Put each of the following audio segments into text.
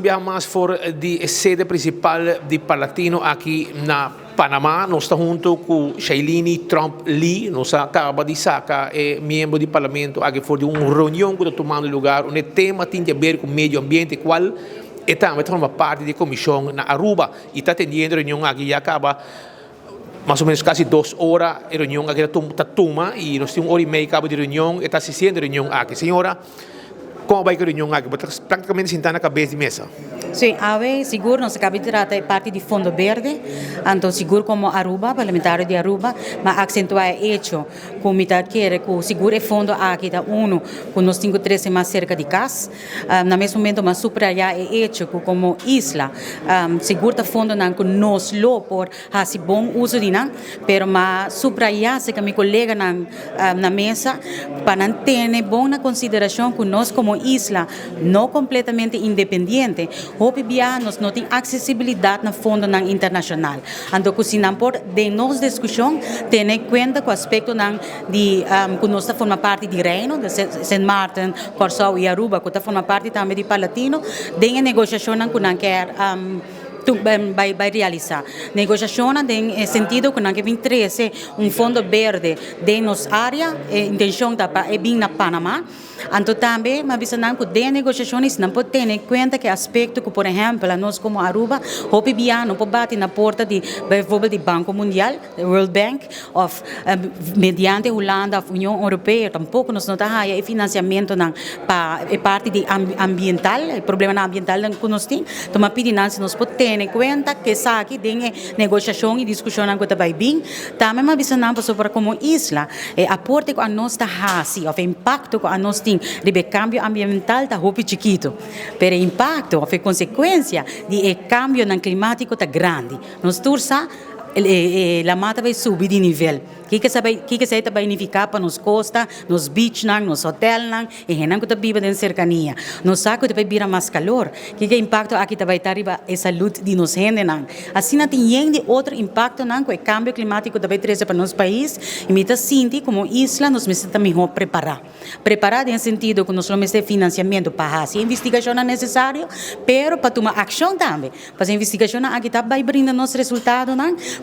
viajamos por la sede principal de Palatino aquí en Panamá. Nós estamos junto com Shailene Trump Lee, nós acaba de sacar membro do parlamento aqui for de uma reunião que está tomando lugar, onde o tema tem a ver com o meio ambiente, qual e também forma parte da comissão na Aruba e está tendo reunião aqui e acaba mais ou menos quase 2 horas de reunião aqui está toma e nós temos 1 hora e meia de reunião e está assistindo a reunião aqui. Senhora, como vai a reunião aqui? Praticamente sentar na cabeça de mesa. Sim, ave seguro nós acabamos de tratar parte de Fundo Verde, então seguro como Aruba, parlamentar de Aruba, mas acentuar hecho com mitad quer que seguro é fundo aqui da UNO, com nós temos 13 mais cerca de casa, na mesmo momento mas subrayar é hecho como isla, seguro da fundo não com nós lo por fazer bom uso de não, pero mas subrayar se que meu colega na mesa para não ter bom na consideração que nós como isla não completamente independente. Hopi nós não tem acessibilidade na fundo internacional. Então, se não por de nossa discussão, ter em conta com o aspecto de que nós forma parte de Reino, de Saint Martin, Corsau e Aruba, que forma parte também de Palatino, de negociação que não quer vai realizar. Negociação tem sentido que não quer vir trazer fundo verde de nossa área, intenção é vir na Panamá. Então também, mas bisa não que de negociações não pode ter em conta que aspecto que, por exemplo, nós como Aruba, hopi não pode bater na porta de, por exemplo, do Banco Mundial, World Bank, of mediante Holanda, União Europeia, tampouco nós não temos financiamento para parte de ambiental, problema ambiental que nós temos. Então, mas pedimos nós pode ter em conta que essa aqui tem negociação e discussão que vai vir. Também, mas bisa não sobre como isla, aporte que a nós está o impacto que a nós tem de cambio ambiental está muito chiquito, pero o impacto, a consequência de cambio climático está grande. Nós tursa a mata vai subir de nível. Que se vai significar para nos costa, nos beach, nos hotel, e renan que vive em cercania. Nos saco vai virar mais calor. Que impacto aqui vai estar a saúde de nos gente assim não tem outro impacto com o cambio climático vai trazer para nosso país. E me está sentindo como isla nós precisamos melhor preparar em sentido que nós não temos financiamento para fazer investigação necessário, pero para tomar ação também. Para a investigação aqui vai brindar nos resultados,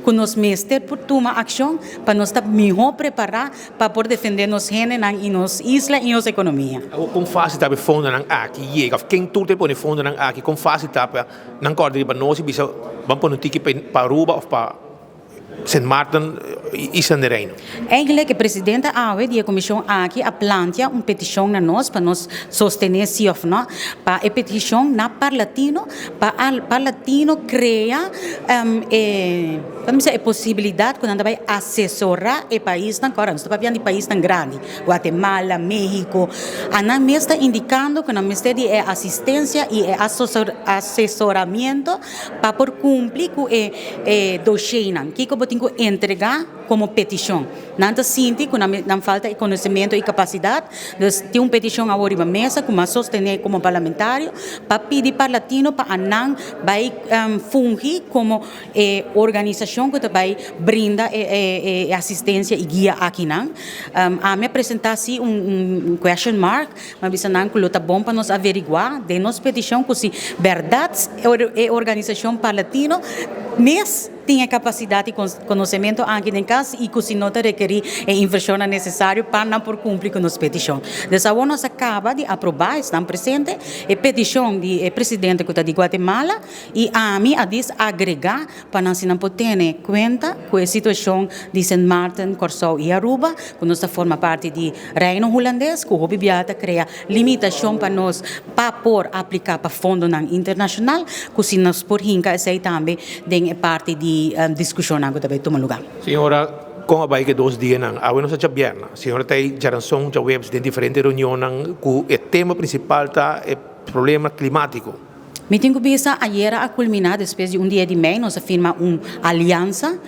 que nós mestre por tomar ação para nós estar melhor preparados para poder defender nos gente e nos isla e nossa economia. Como fácil está fundo aqui, quem tudo tem põe fundo aqui, como fácil está não corre para nós e bisa vamos pôr um ticket para Aruba ou para Saint Martin Isla de Reino. Eigenlijk, a presidente AUE, die comissão aqui, a plantea uma petição na nós, para nós sostener sim ou não, para a petição na Parlatino, para Parlatino criar a possibilidade que nós vai assessorar o país agora, nós estamos falando de país tão grande, Guatemala, México, a nós está indicando que nós temos de assistência e assessoramento para por cumprir com o dossiê, que eu tenho que entregar como petição. Não sinto que não falta conhecimento e capacidade. Tem uma petição agora na mesa, como sostener como parlamentário, para pedir para Latino, para não vai fungir como organização que vai brindar assistência e guia aqui. A me apresentar question mark, mas não que está bom para nós averiguar de nossa petição que se verdade é organização para Latino, mas tem capacidade e conhecimento aqui em casa e que se não requerir a inversão necessária para não por cumprir com nossa petição. Dessa forma, nós acaba de aprovar, estão presentes, a petição do presidente de Guatemala e a mim a agregar para nós não poder ter conta com a situação de Saint Martin, Corsau e Aruba, que nós forma parte do Reino Holandês, que o Bibiata cria limitação para nós para por aplicar para fundo internacional, que se nós por hinca sei também de parte de discussão que também toma lugar. Senhora, como vai que 2 dias não? Agora nós já vierna. Senhora tem geração de webs de diferentes reuniões que o tema principal está é problema climático. Me tenho visto ayer a culminar, depois de dia de meio, nós afirma aliança,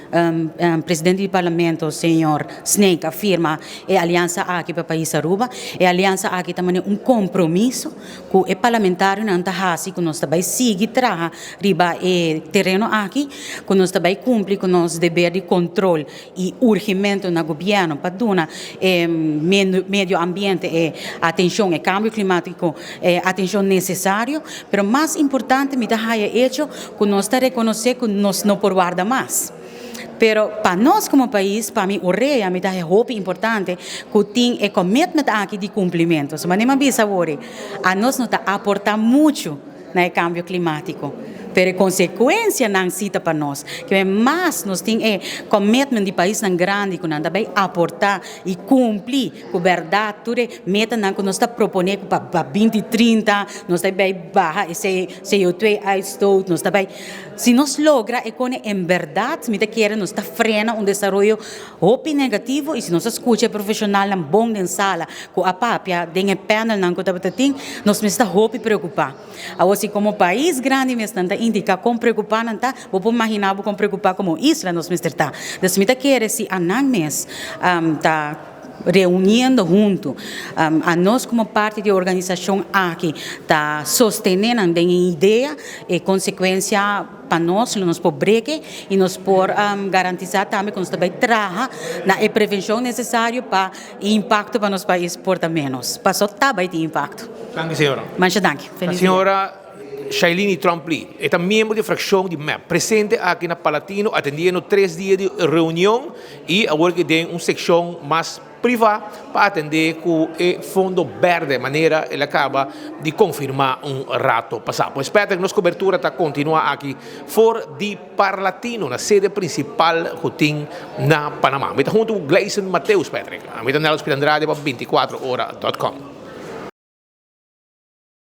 presidente do parlamento, senhor Snake, afirma a aliança aqui para o país Aruba, a aliança aqui também compromisso com o parlamentário não está que nós também seguir trabalhar riba terreno aqui, que nós também cumprir com nosso dever de controle e urgimento no governo para dar meio ambiente, atenção, cambio climático, atenção necessário, mas mais importante me haya hecho que nos está reconocer que nos no por guardar más. Pero para nós como país, para mim, o rei, a mim é muito importante que tem o commitment aqui de cumprimento. Mas nem mais sabor, a nós não está aportar muito no cambio climático. Pero a consequência não cita para nós. Que mais nós temos commitment de país tão grande que nós também aportar e cumprir com a verdade, tudo meta que nós está propondo para 2030, nós também barra esse CO2 outstoot, nós também se nós logra é com em verdade, me quer nós está frena desenvolvimento hope negativo e se nós escuta profissional na bom na sala com a papia den panel não que tem, nós me está hope preocupar. Assim como país grande me está indica com preocupar não tá, vou imaginar com preocupar como isla nós me está. Então me quer se anang mes tá reunindo junto a nós como parte de organização aqui está sostenendo a ideia e consequência para nós nos pobreque e nos por garantizar também que nós também traga na prevenção necessária para impacto para nosso país por menos para só também ter impacto. Danke, senhora. Mancha danke. A senhora Shailene Trump Lee é membro da fração de MEP, presente aqui na Palatino, atendendo 3 dias de reunião e agora que tem uma secção mais privada para atender com o Fundo Verde, de maneira ele acaba de confirmar rato passado. Espero que nossa cobertura está continua aqui fora de Palatino, na sede principal que tem na Panamá. Junto com Gleison Mateus, Patrick. A mim é Nelson Andrade para 24horas.com.